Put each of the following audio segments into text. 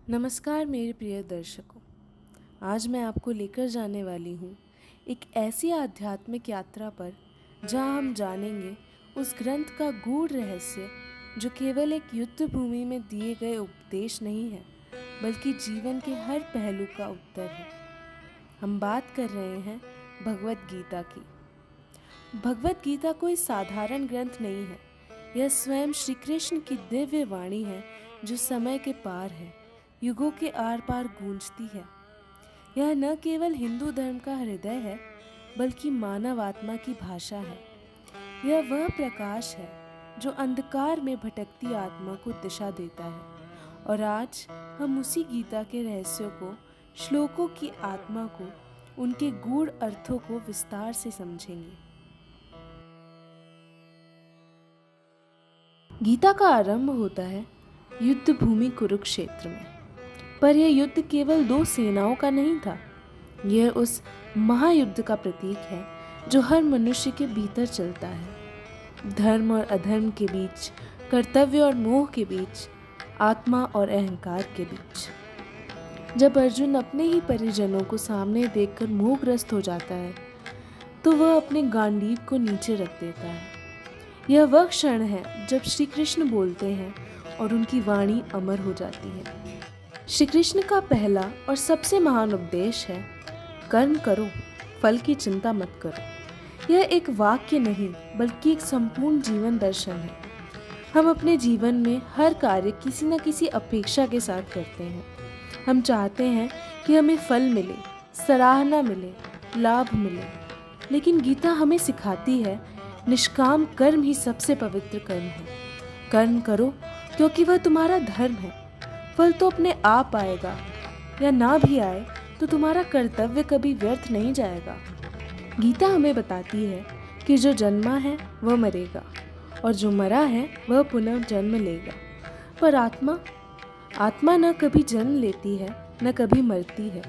नमस्कार मेरे प्रिय दर्शकों। आज मैं आपको लेकर जाने वाली हूँ एक ऐसी आध्यात्मिक यात्रा पर जहाँ हम जानेंगे उस ग्रंथ का गूढ़ रहस्य जो केवल एक युद्ध भूमि में दिए गए उपदेश नहीं है बल्कि जीवन के हर पहलू का उत्तर है। हम बात कर रहे हैं भगवत गीता की। भगवत गीता कोई साधारण ग्रंथ नहीं है। यह स्वयं श्री कृष्ण की दिव्य वाणी है जो समय के पार है, युगों के आर पार गूंजती है। यह न केवल हिंदू धर्म का हृदय है बल्कि मानव आत्मा की भाषा है। यह वह प्रकाश है जो अंधकार में भटकती आत्मा को दिशा देता है। और आज हम उसी गीता के रहस्यों को, श्लोकों की आत्मा को, उनके गूढ़ अर्थों को विस्तार से समझेंगे। गीता का आरंभ होता है युद्ध भूमि कुरुक्षेत्र में। पर यह युद्ध केवल दो सेनाओं का नहीं था। यह उस महायुद्ध का प्रतीक है जो हर मनुष्य के भीतर चलता है। धर्म और अधर्म के बीच, कर्तव्य और मोह के बीच, आत्मा और अहंकार के बीच। जब अर्जुन अपने ही परिजनों को सामने देखकर मोहग्रस्त हो जाता है तो वह अपने गांडीव को नीचे रख देता है। यह वह क्षण है जब श्री कृष्ण बोलते हैं और उनकी वाणी अमर हो जाती है। श्री कृष्ण का पहला और सबसे महान उपदेश है, कर्म करो, फल की चिंता मत करो। यह एक वाक्य नहीं बल्कि एक संपूर्ण जीवन दर्शन है। हम अपने जीवन में हर कार्य किसी न किसी अपेक्षा के साथ करते हैं। हम चाहते हैं कि हमें फल मिले, सराहना मिले, लाभ मिले। लेकिन गीता हमें सिखाती है निष्काम कर्म ही सबसे पवित्र कर्म है। कर्म करो क्योंकि वह तुम्हारा धर्म है। फल तो अपने आप आएगा, या ना भी आए तो तुम्हारा कर्तव्य कभी व्यर्थ नहीं जाएगा। गीता हमें बताती है कि जो जन्मा है वह मरेगा और जो मरा है वह पुनः जन्म लेगा। पर आत्मा न कभी जन्म लेती है न कभी मरती है।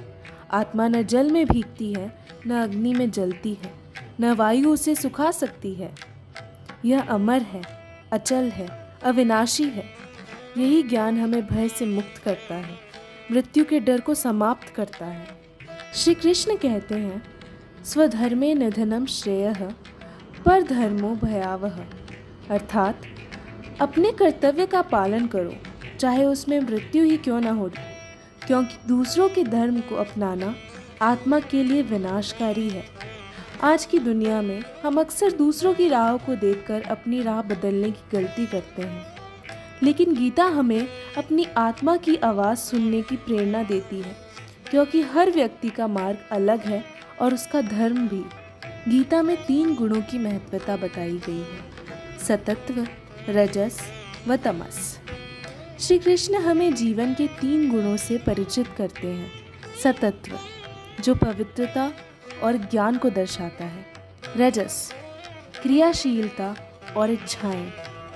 आत्मा न जल में भीगती है न अग्नि में जलती है, न वायु उसे सुखा सकती है। यह अमर है, अचल है, अविनाशी है। यही ज्ञान हमें भय से मुक्त करता है, मृत्यु के डर को समाप्त करता है। श्री कृष्ण कहते हैं, स्वधर्मे निधनम श्रेयः परधर्मो भयावह। अर्थात अपने कर्तव्य का पालन करो, चाहे उसमें मृत्यु ही क्यों न हो, क्योंकि दूसरों के धर्म को अपनाना आत्मा के लिए विनाशकारी है। आज की दुनिया में हम अक्सर दूसरों की राह को देखकर अपनी राह बदलने की गलती करते हैं। लेकिन गीता हमें अपनी आत्मा की आवाज़ सुनने की प्रेरणा देती है, क्योंकि हर व्यक्ति का मार्ग अलग है और उसका धर्म भी। गीता में 3 गुणों की महत्वता बताई गई है, सतत्व, रजस व तमस। श्री कृष्ण हमें जीवन के 3 गुणों से परिचित करते हैं। सतत्व जो पवित्रता और ज्ञान को दर्शाता है, रजस क्रियाशीलता और इच्छाएं,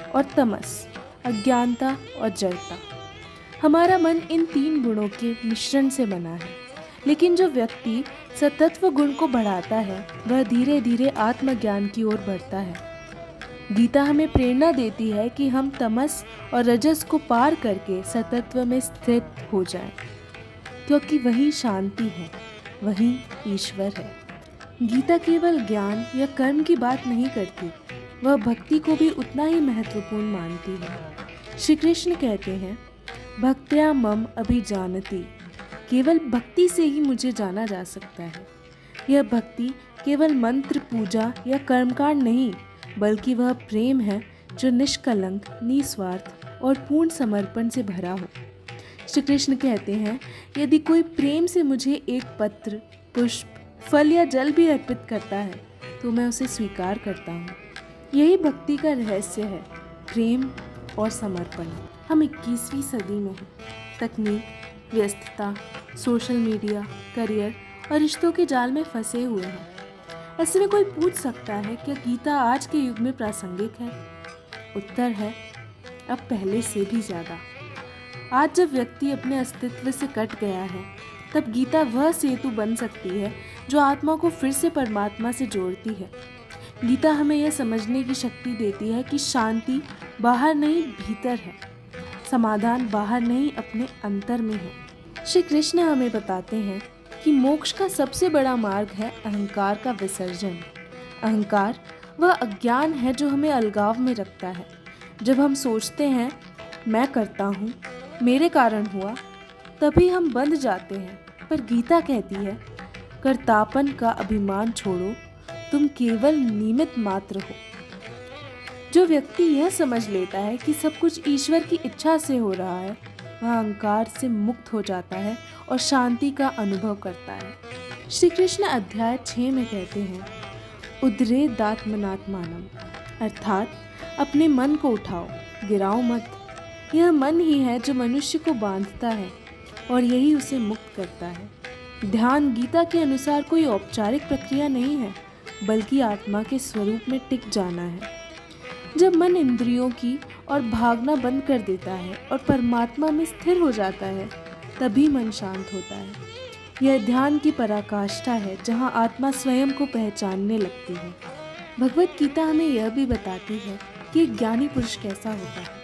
और तमस अज्ञानता और जड़ता। हमारा मन इन 3 गुणों के मिश्रण से बना है। लेकिन जो व्यक्ति सतत्व गुण को बढ़ाता है वह धीरे धीरे आत्मज्ञान की ओर बढ़ता है। गीता हमें प्रेरणा देती है कि हम तमस और रजस को पार करके सतत्व में स्थित हो जाएं, क्योंकि वही शांति है, वही ईश्वर है। गीता केवल ज्ञान या कर्म की बात नहीं करती, वह भक्ति को भी उतना ही महत्वपूर्ण मानती है। श्री कृष्ण कहते हैं, भक्त्या मम अभिजानति। केवल भक्ति से ही मुझे जाना जा सकता है। यह भक्ति केवल मंत्र, पूजा या कर्मकांड नहीं, बल्कि वह प्रेम है जो निष्कलंक, निस्वार्थ और पूर्ण समर्पण से भरा हो। श्री कृष्ण कहते हैं, यदि कोई प्रेम से मुझे एक पत्र, पुष्प, फल या जल भी अर्पित करता है तो मैं उसे स्वीकार करता हूँ। यही भक्ति का रहस्य है, प्रेम और समर्पण। हम 21वीं सदी में हैं। तकनीक, व्यस्तता, सोशल मीडिया, करियर और रिश्तों के जाल में फंसे हुए हैं। ऐसे में कोई पूछ सकता है, क्या गीता आज के युग में प्रासंगिक है? उत्तर है, अब पहले से भी ज़्यादा। आज जब व्यक्ति अपने अस्तित्व से कट गया है, तब गीता वह सेतु बन सकती है जो आत्मा को फिर से परमात्मा से जोड़ती है। गीता हमें यह समझने की शक्ति देती है कि शांति बाहर नहीं, भीतर है। समाधान बाहर नहीं अपने अंतर में है। श्री कृष्ण हमें बताते हैं कि मोक्ष का सबसे बड़ा मार्ग है अहंकार का विसर्जन। अहंकार वह अज्ञान है जो हमें अलगाव में रखता है। जब हम सोचते हैं मैं करता हूँ, मेरे कारण हुआ, तभी हम बंध जाते हैं। पर गीता कहती है कर्तापन का अभिमान छोड़ो, तुम केवल निमित्त मात्र हो। जो व्यक्ति यह समझ लेता है कि सब कुछ ईश्वर की इच्छा से हो रहा है, वह अहंकार से मुक्त हो जाता है और शांति का अनुभव करता है। श्री कृष्ण अध्याय 6 में कहते हैं उद्रेदात्मनात्मानम, अर्थात अपने मन को उठाओ, गिराओ मत। यह मन ही है जो मनुष्य को बांधता है और यही उसे मुक्त करता है। ध्यान गीता के अनुसार कोई औपचारिक प्रक्रिया नहीं है, बल्कि आत्मा के स्वरूप में टिक जाना है। जब मन इंद्रियों की और भागना बंद कर देता है और परमात्मा में स्थिर हो जाता है, तभी मन शांत होता है। यह ध्यान की पराकाष्ठा है जहाँ आत्मा स्वयं को पहचानने लगती है। भगवत गीता हमें यह भी बताती है कि एक ज्ञानी पुरुष कैसा होता है।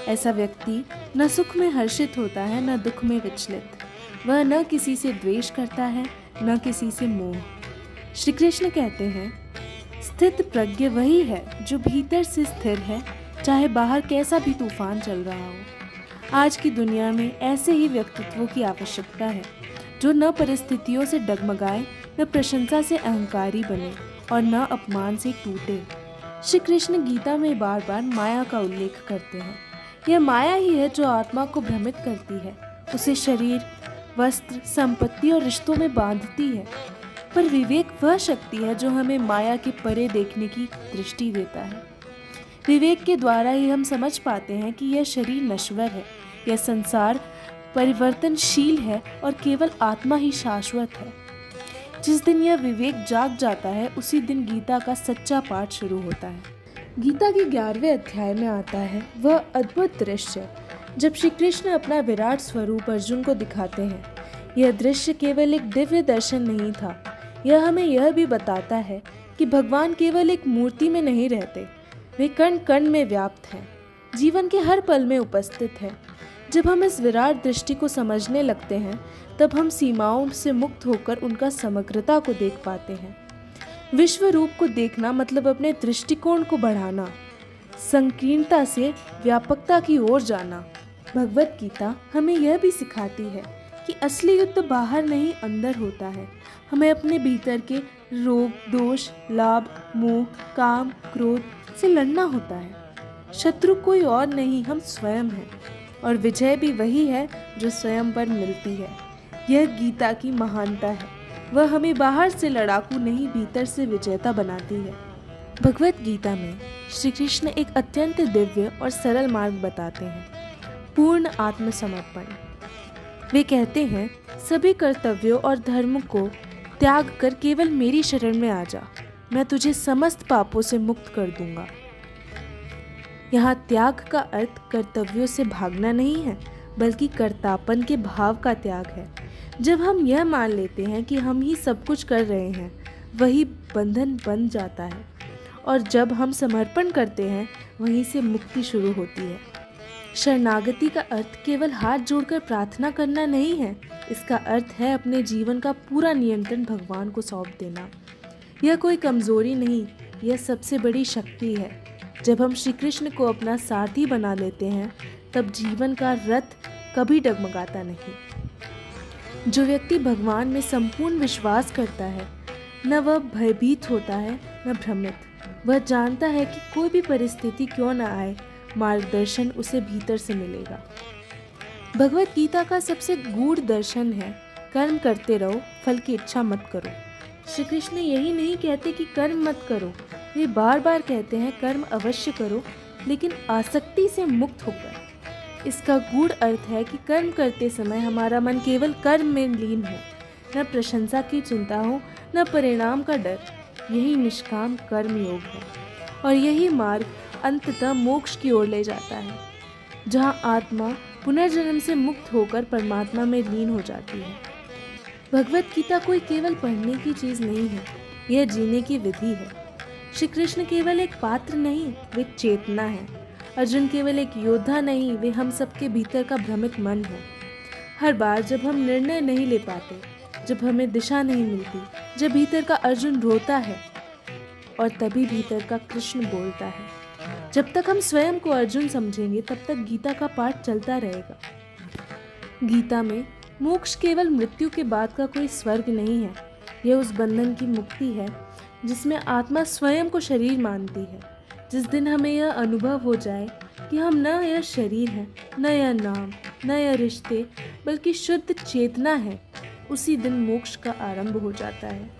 ऐसा व्यक्ति न सुख में हर्षित होता है, न दुख में विचलित। वह न किसी से द्वेष करता है, न किसी से मोह। श्री कृष्ण कहते हैं स्थित प्रज्ञ वही है जो भीतर से स्थिर है, चाहे बाहर कैसा भी तूफान चल रहा हो। आज की दुनिया में ऐसे ही व्यक्तित्वों की आवश्यकता है जो न परिस्थितियों से डगमगाए, न प्रशंसा से अहंकारी बने और न अपमान से टूटे। श्री कृष्ण गीता में बार बार माया का उल्लेख करते हैं। यह माया ही है जो आत्मा को भ्रमित करती है, उसे शरीर, वस्त्र, संपत्ति और रिश्तों में बांधती है। पर विवेक वह शक्ति है जो हमें माया के परे देखने की दृष्टि देता है। विवेक के द्वारा ही हम समझ पाते हैं कि यह शरीर नश्वर है, यह संसार परिवर्तनशील है और केवल आत्मा ही शाश्वत है। जिस दिन यह विवेक जाग जाता है, उसी दिन गीता का सच्चा पाठ शुरू होता है। गीता के 11वें अध्याय में आता है वह अद्भुत दृश्य जब श्री कृष्ण अपना विराट स्वरूप अर्जुन को दिखाते हैं। यह दृश्य केवल एक दिव्य दर्शन नहीं था, यह हमें यह भी बताता है कि भगवान केवल एक मूर्ति में नहीं रहते, वे कण कण में व्याप्त हैं, जीवन के हर पल में उपस्थित हैं। जब हम इस विराट दृष्टि को समझने लगते हैं, तब हम सीमाओं से मुक्त होकर उनका समग्रता को देख पाते हैं। विश्व रूप को देखना मतलब अपने दृष्टिकोण को बढ़ाना, संकीर्णता से व्यापकता की ओर जाना। भगवत गीता हमें यह भी सिखाती है कि असली युद्ध बाहर नहीं अंदर होता है। हमें अपने भीतर के रोग, दोष, लाभ, मोह, काम, क्रोध से लड़ना होता है। शत्रु कोई और नहीं, हम स्वयं हैं, और विजय भी वही है जो स्वयं पर मिलती है। यह गीता की महानता है, वह हमें बाहर से लड़ाकू नहीं, भीतर से विजेता बनाती है। भगवत गीता में श्री कृष्ण एक अत्यंत दिव्य और सरल मार्ग बताते हैं, पूर्ण आत्मसमर्पण। वे कहते हैं सभी कर्तव्यों और धर्म को त्याग कर केवल मेरी शरण में आ जा, मैं तुझे समस्त पापों से मुक्त कर दूंगा। यहाँ त्याग का अर्थ कर्तव्यों से भागना नहीं है, बल्कि कर्तापन के भाव का त्याग है। जब हम यह मान लेते हैं कि हम ही सब कुछ कर रहे हैं, वही बंधन बन जाता है, और जब हम समर्पण करते हैं, वहीं से मुक्ति शुरू होती है। शरणागति का अर्थ केवल हाथ जोड़कर प्रार्थना करना नहीं है, इसका अर्थ है अपने जीवन का पूरा नियंत्रण भगवान को सौंप देना। यह कोई कमजोरी नहीं, यह सबसे बड़ी शक्ति है। जब हम श्री कृष्ण को अपना सारथी बना लेते हैं, तब जीवन का रथ कभी डगमगाता नहीं। जो व्यक्ति भगवान में संपूर्ण विश्वास करता है, न वह भयभीत होता है न भ्रमित। वह जानता है कि कोई भी परिस्थिति क्यों न आए, मार्गदर्शन उसे भीतर से मिलेगा। भगवत गीता का सबसे गूढ़ दर्शन है कर्म करते रहो, फल की इच्छा मत करो। श्री कृष्ण यही नहीं कहते कि कर्म मत करो, वे बार बार कहते हैं कर्म अवश्य करो, लेकिन आसक्ति से मुक्त होकर। इसका गूढ़ अर्थ है कि कर्म करते समय हमारा मन केवल कर्म में लीन हो, न प्रशंसा की चिंता हो, न परिणाम का डर। यही निष्काम कर्म योग है, और यही मार्ग अंततः मोक्ष की ओर ले जाता है, जहाँ आत्मा पुनर्जन्म से मुक्त होकर परमात्मा में लीन हो जाती है। भगवत गीता कोई केवल पढ़ने की चीज़ नहीं है, यह जीने की विधि है। श्री कृष्ण केवल एक पात्र नहीं, वे चेतना है, अर्जुन केवल एक योद्धा नहीं, वे हम सबके भीतर का भ्रमित मन है। हर बार जब हम निर्णय नहीं ले पाते, जब हमें दिशा नहीं मिलती, जब भीतर का अर्जुन रोता है और तभी भीतर का कृष्ण बोलता है। जब तक हम स्वयं को अर्जुन समझेंगे तब तक गीता का पाठ चलता रहेगा। गीता में मोक्ष केवल मृत्यु के बाद का कोई स्वर्ग नहीं है। यह उस बंधन की मुक्ति है जिसमें आत्मा स्वयं को शरीर मानती है। जिस दिन हमें यह अनुभव हो जाए कि हम न यह शरीर हैं, न यह नाम, न यह रिश्ते, बल्कि शुद्ध चेतना है, उसी दिन मोक्ष का आरंभ हो जाता है।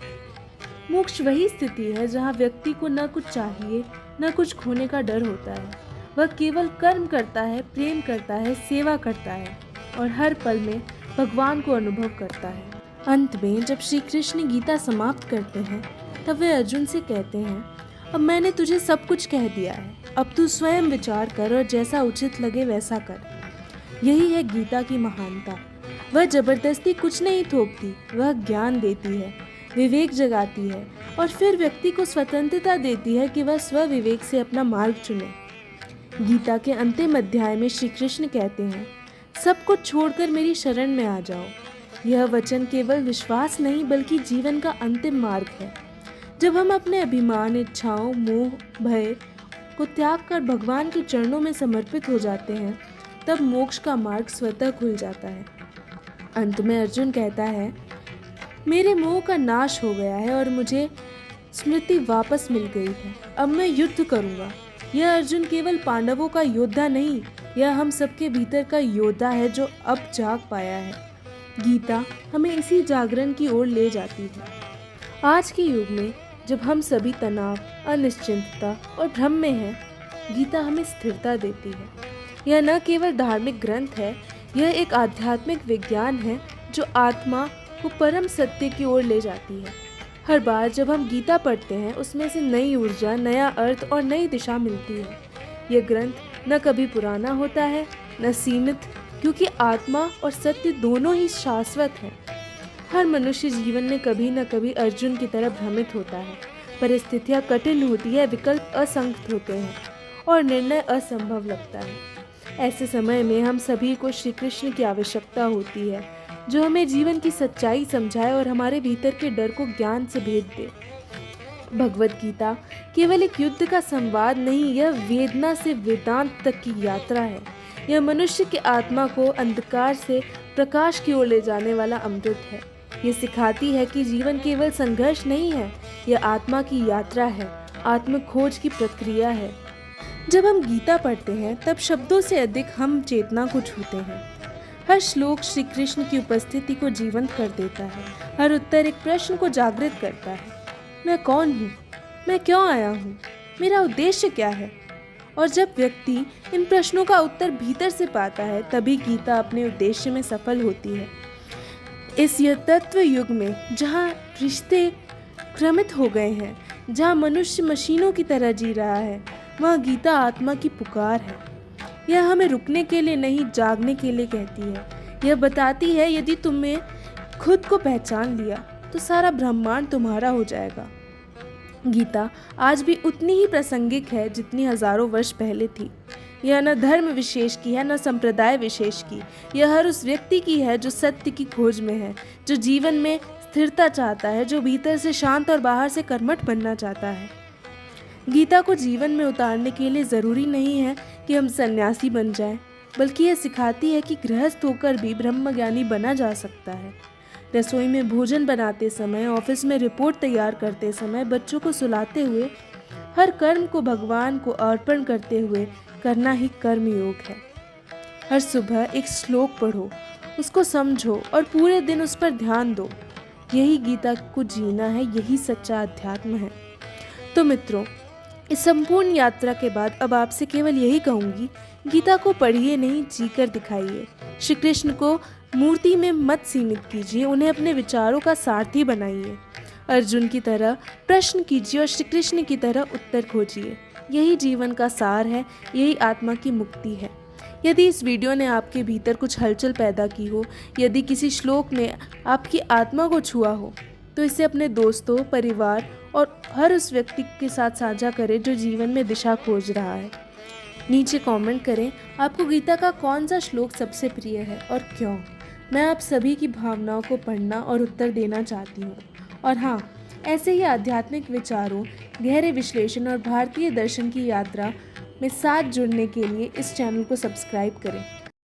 मोक्ष वही स्थिति है जहाँ व्यक्ति को न कुछ चाहिए, न कुछ खोने का डर होता है। वह केवल कर्म करता है, प्रेम करता है, सेवा करता है और हर पल में भगवान को अनुभव करता है। अंत में जब श्री कृष्ण गीता समाप्त करते हैं तब वे अर्जुन से कहते हैं, अब मैंने तुझे सब कुछ कह दिया है, अब तू स्वयं विचार कर और जैसा उचित लगे वैसा कर। यही है गीता की महानता। वह जबरदस्ती कुछ नहीं थोपती, वह ज्ञान देती है, विवेक जगाती है और फिर व्यक्ति को स्वतंत्रता देती है कि वह स्वविवेक से अपना मार्ग चुने। गीता के अंतिम अध्याय में श्री कृष्ण कहते हैं, सब कुछ छोड़कर मेरी शरण में आ जाओ। यह वचन केवल विश्वास नहीं बल्कि जीवन का अंतिम मार्ग है। जब हम अपने अभिमान, इच्छाओं, मोह, भय को त्याग कर भगवान के चरणों में समर्पित हो जाते हैं तब मोक्ष का मार्ग स्वतः खुल जाता है। अंत में अर्जुन कहता है, मेरे मोह का नाश हो गया है और मुझे स्मृति वापस मिल गई है। अब मैं युद्ध करूंगा। यह अर्जुन केवल पांडवों का योद्धा नहीं, यह हम सबके भीतर का योद्धा है जो अब जाग पाया है। गीता हमें इसी जागरण की ओर ले जाती है। आज के युग में जब हम सभी तनाव, अनिश्चितता और भ्रम में हैं, गीता हमें स्थिरता देती है। यह न केवल धार्मिक ग्रंथ है, यह एक आध्यात्मिक विज्ञान है जो आत्मा को परम सत्य की ओर ले जाती है। हर बार जब हम गीता पढ़ते हैं उसमें से नई ऊर्जा, नया अर्थ और नई दिशा मिलती है। यह ग्रंथ न कभी पुराना होता है न सीमित, क्योंकि आत्मा और सत्य दोनों ही शाश्वत हैं। हर मनुष्य जीवन में कभी न कभी अर्जुन की तरह भ्रमित होता है। परिस्थितियाँ कठिन होती है, विकल्प असंगत होते हैं और निर्णय असंभव लगता है। ऐसे समय में हम सभी को श्री कृष्ण की आवश्यकता होती है जो हमें जीवन की सच्चाई समझाए और हमारे भीतर के डर को ज्ञान से भेद दे। भगवत गीता केवल एक युद्ध का संवाद नहीं, यह वेदना से वेदांत तक की यात्रा है। यह मनुष्य की आत्मा को अंधकार से प्रकाश की ओर ले जाने वाला अमृत है। यह सिखाती है कि जीवन केवल संघर्ष नहीं है, यह आत्मा की यात्रा है, आत्म खोज की प्रक्रिया है। जब हम गीता पढ़ते हैं तब शब्दों से अधिक हम चेतना को छूते हैं। हर श्लोक श्री कृष्ण की उपस्थिति को जीवंत कर देता है। हर उत्तर एक प्रश्न को जागृत करता है। मैं कौन हूँ? मैं क्यों आया हूँ? मेरा उद्देश्य क्या है? और जब व्यक्ति इन प्रश्नों का उत्तर भीतर से पाता है तभी गीता अपने उद्देश्य में सफल होती है। इस तत्व युग में जहाँ रिश्ते क्रमित हो गए हैं, जहाँ मनुष्य मशीनों की तरह जी रहा है, वहाँ गीता आत्मा की पुकार है। यह हमें रुकने के लिए नहीं, जागने के लिए कहती है। यह बताती है यदि तुमने खुद को पहचान लिया तो सारा ब्रह्मांड तुम्हारा हो जाएगा। गीता आज भी उतनी ही प्रासंगिक है जितनी हजारों वर्ष पहले थी। यह न धर्म विशेष की है, न संप्रदाय विशेष की। यह हर उस व्यक्ति की है जो सत्य की खोज में है, जो जीवन में स्थिरता चाहता है, जो भीतर से शांत और बाहर से कर्मठ बनना चाहता है। गीता को जीवन में उतारने के लिए ज़रूरी नहीं है कि हम सन्यासी बन जाएं, बल्कि यह सिखाती है कि गृहस्थ होकर भी ब्रह्मज्ञानी बना जा सकता है। रसोई में भोजन बनाते समय, ऑफिस में रिपोर्ट तैयार करते समय, बच्चों को सुलाते हुए, हर कर्म को भगवान को अर्पण करते हुए करना ही कर्म योग है। हर सुबह एक श्लोक पढ़ो, उसको समझो और पूरे दिन उस पर ध्यान दो। यही गीता को जीना है, यही सच्चा अध्यात्म है। तो मित्रों, इस संपूर्ण यात्रा के बाद अब आपसे केवल यही कहूँगी, गीता को पढ़िए नहीं, जीकर दिखाइए। श्री कृष्ण को मूर्ति में मत सीमित कीजिए, उन्हें अपने विचारों का सारथी बनाइए। अर्जुन की तरह प्रश्न कीजिए और श्री कृष्ण की तरह उत्तर खोजिए। यही जीवन का सार है, यही आत्मा की मुक्ति है। यदि इस वीडियो ने आपके भीतर कुछ हलचल पैदा की हो, यदि किसी श्लोक ने आपकी आत्मा को छुआ हो, तो इसे अपने दोस्तों, परिवार और हर उस व्यक्ति के साथ साझा करें जो जीवन में दिशा खोज रहा है। नीचे कमेंट करें आपको गीता का कौन सा श्लोक सबसे प्रिय है और क्यों। मैं आप सभी की भावनाओं को पढ़ना और उत्तर देना चाहती हूँ। और हाँ, ऐसे ही आध्यात्मिक विचारों, गहरे विश्लेषण और भारतीय दर्शन की यात्रा में साथ जुड़ने के लिए इस चैनल को सब्सक्राइब करें।